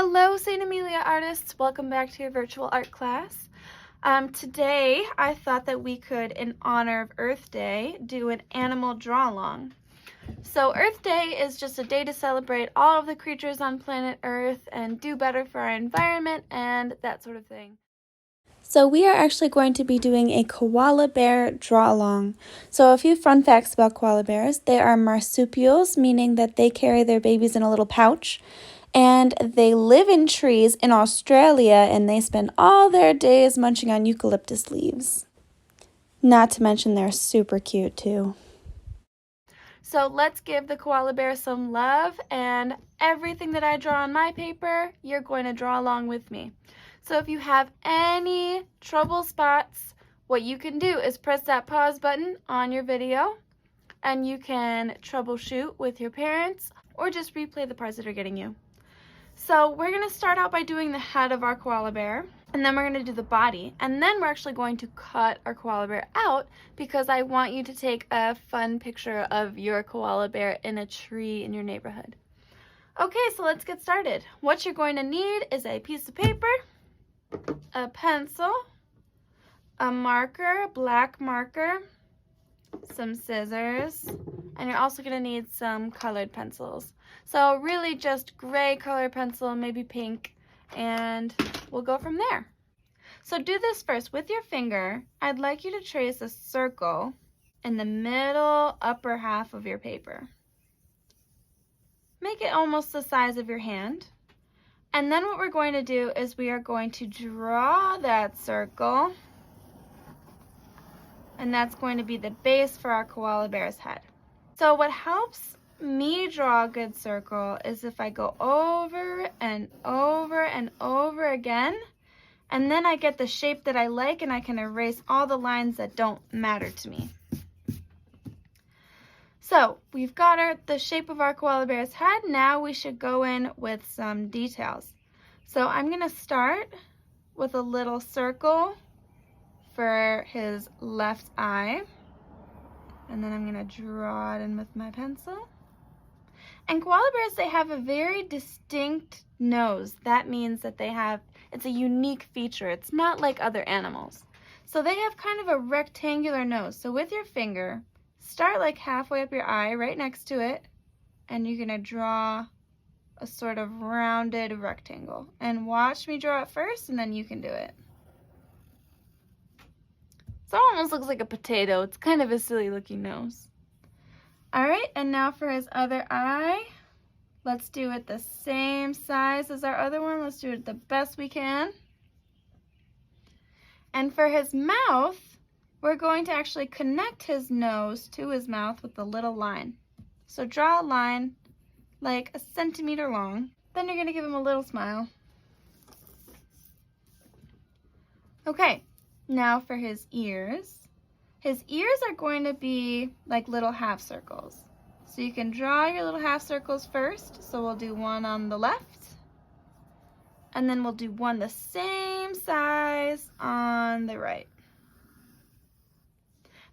Hello, St. Amelia artists. Welcome back to your virtual art class. Today, I thought that we could, in honor of Earth Day, do an animal draw-along. So Earth Day is just a day to celebrate all of the creatures on planet Earth and do better for our environment and that sort of thing. So we are actually going to be doing a koala bear draw-along. So a few fun facts about koala bears. They are marsupials, meaning that they carry their babies in a little pouch. And they live in trees in Australia, and they spend all their days munching on eucalyptus leaves. Not to mention they're super cute too. So let's give the koala bear some love, and everything that I draw on my paper, you're going to draw along with me. So if you have any trouble spots, what you can do is press that pause button on your video, and you can troubleshoot with your parents, or just replay the parts that are getting you. So we're going to start out by doing the head of our koala bear, and then we're going to do the body, and then we're actually going to cut our koala bear out because I want you to take a fun picture of your koala bear in a tree in your neighborhood. Okay, so let's get started. What you're going to need is a piece of paper, a pencil, a marker, a black marker, some scissors, and you're also going to need some colored pencils. So really just gray colored pencil, maybe pink, and we'll go from there. So do this first. With your finger, I'd like you to trace a circle in the middle upper half of your paper. Make it almost the size of your hand. And then what we're going to do is we are going to draw that circle, and that's going to be the base for our koala bear's head. So what helps me draw a good circle is if I go over and over and over again, and then I get the shape that I like and I can erase all the lines that don't matter to me. So we've got the shape of our koala bear's head. Now we should go in with some details. So I'm going to start with a little circle for his left eye, and then I'm going to draw it in with my pencil. And koala bears, they have a very distinct nose. That means that it's a unique feature. It's not like other animals. So they have kind of a rectangular nose. So with your finger, start like halfway up your eye, right next to it, and you're going to draw a sort of rounded rectangle. And watch me draw it first, and then you can do it. So it almost looks like a potato. It's kind of a silly looking nose. All right, and now for his other eye, let's do it the same size as our other one. Let's do it the best we can. And for his mouth, we're going to actually connect his nose to his mouth with a little line. So draw a line like 1 centimeter long. Then you're going to give him a little smile. Okay. Now for his ears. His ears are going to be like little half circles. So you can draw your little half circles first. So we'll do one on the left, and then we'll do one the same size on the right.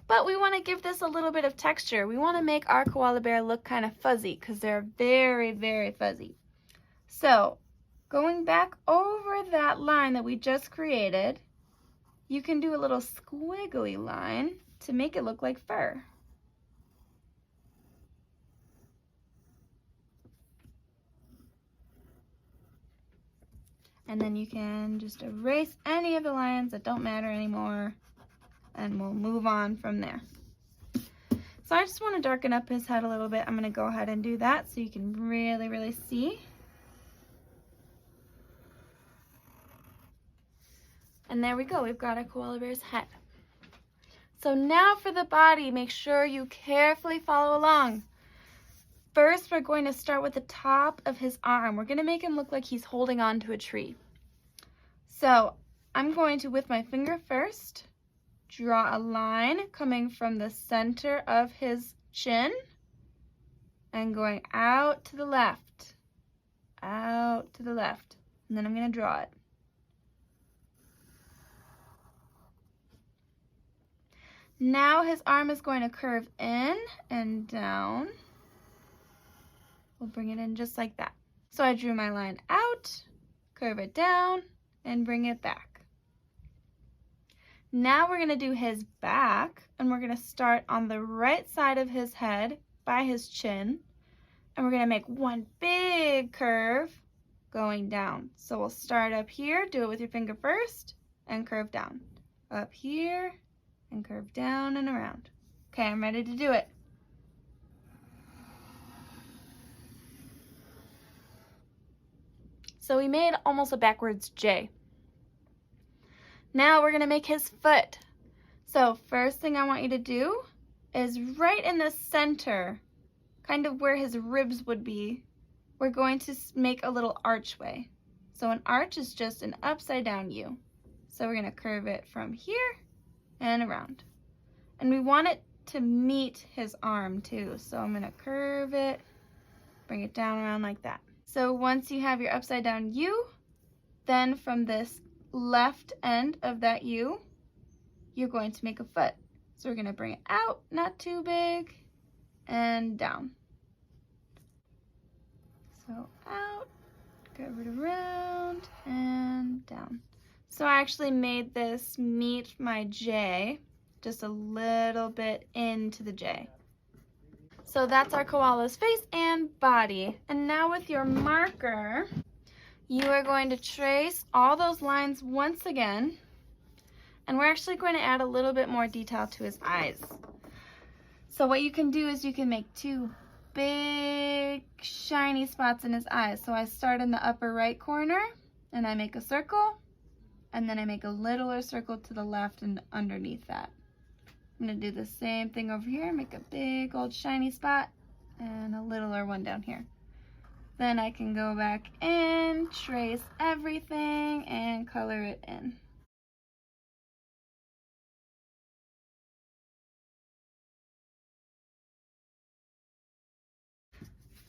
But we want to give this a little bit of texture. We want to make our koala bear look kind of fuzzy because they're very, very fuzzy. So going back over that line that we just created, you can do a little squiggly line to make it look like fur. And then you can just erase any of the lines that don't matter anymore, and we'll move on from there. So I just want to darken up his head a little bit. I'm going to go ahead and do that so you can really, really see. And there we go, we've got a koala bear's head. So now for the body, make sure you carefully follow along. First, we're going to start with the top of his arm. We're going to make him look like he's holding on to a tree. So I'm going to, with my finger first, draw a line coming from the center of his chin and going out to the left, and then I'm going to draw it. Now his arm is going to curve in and down. We'll bring it in just like that. So I drew my line out, curve it down, and bring it back. Now we're going to do his back, and we're going to start on the right side of his head by his chin, and we're going to make one big curve going down. So we'll start up here, do it with your finger first, and curve down. Up here, and curve down and around. Okay, I'm ready to do it. So we made almost a backwards J. Now we're going to make his foot. So first thing I want you to do is right in the center, kind of where his ribs would be, we're going to make a little archway. So an arch is just an upside down U. So we're going to curve it from here and around. And we want it to meet his arm too. So I'm going to curve it, bring it down around like that. So once you have your upside down U, then from this left end of that U, you're going to make a foot. So we're going to bring it out, not too big, and down. So out, curve it around, and down. So I actually made this meet my J, just a little bit into the J. So that's our koala's face and body. And now with your marker, you are going to trace all those lines once again. And we're actually going to add a little bit more detail to his eyes. So what you can do is you can make two big shiny spots in his eyes. So I start in the upper right corner and I make a circle, and then I make a littler circle to the left and underneath that. I'm going to do the same thing over here, make a big old shiny spot and a littler one down here. Then I can go back in, trace everything, and color it in.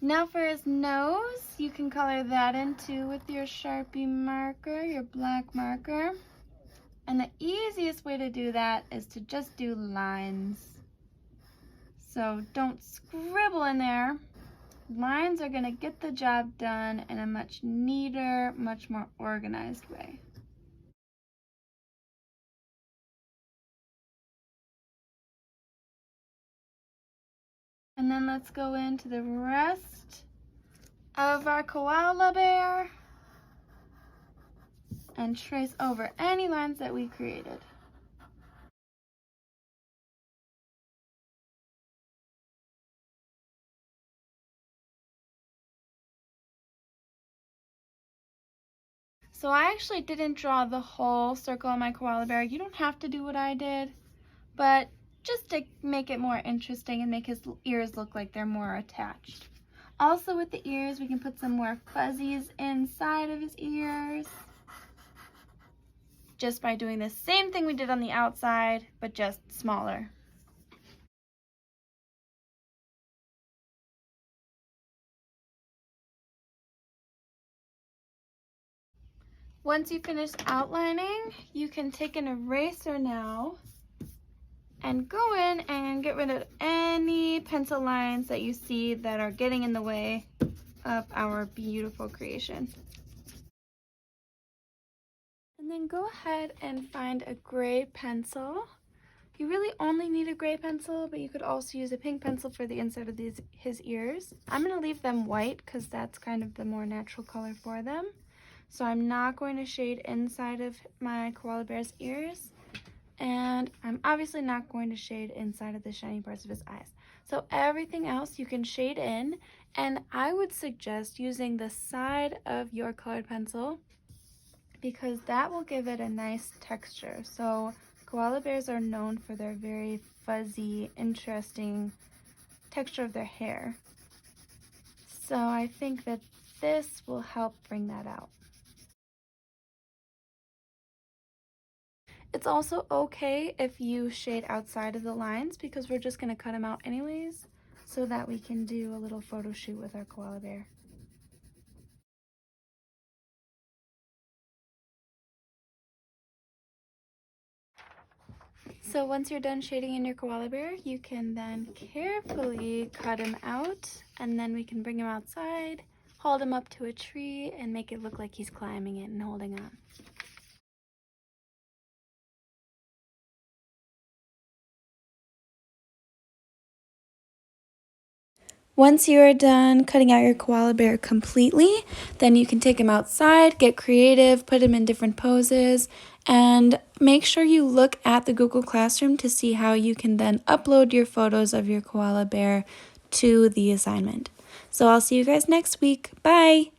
Now for his nose, you can color that in too with your Sharpie marker, your black marker. And the easiest way to do that is to just do lines. So don't scribble in there. Lines are going to get the job done in a much neater, much more organized way. And then let's go into the rest of our koala bear and trace over any lines that we created. So I actually didn't draw the whole circle on my koala bear. You don't have to do what I did, but just to make it more interesting and make his ears look like they're more attached. Also with the ears, we can put some more fuzzies inside of his ears, just by doing the same thing we did on the outside, but just smaller. Once you finish outlining, you can take an eraser now and go in and get rid of any pencil lines that you see that are getting in the way of our beautiful creation. And then go ahead and find a gray pencil. You really only need a gray pencil, but you could also use a pink pencil for the inside of his ears. I'm going to leave them white because that's kind of the more natural color for them. So I'm not going to shade inside of my koala bear's ears. And I'm obviously not going to shade inside of the shiny parts of his eyes. So everything else you can shade in, and I would suggest using the side of your colored pencil because that will give it a nice texture. So koala bears are known for their very fuzzy, interesting texture of their hair. So I think that this will help bring that out. It's also okay if you shade outside of the lines because we're just going to cut them out anyways so that we can do a little photo shoot with our koala bear. So once you're done shading in your koala bear, you can then carefully cut him out and then we can bring him outside hold him up to a tree and make it look like he's climbing it and holding on. Once you are done cutting out your koala bear completely, then you can take him outside, get creative, put him in different poses, and make sure you look at the Google Classroom to see how you can then upload your photos of your koala bear to the assignment. So I'll see you guys next week. Bye!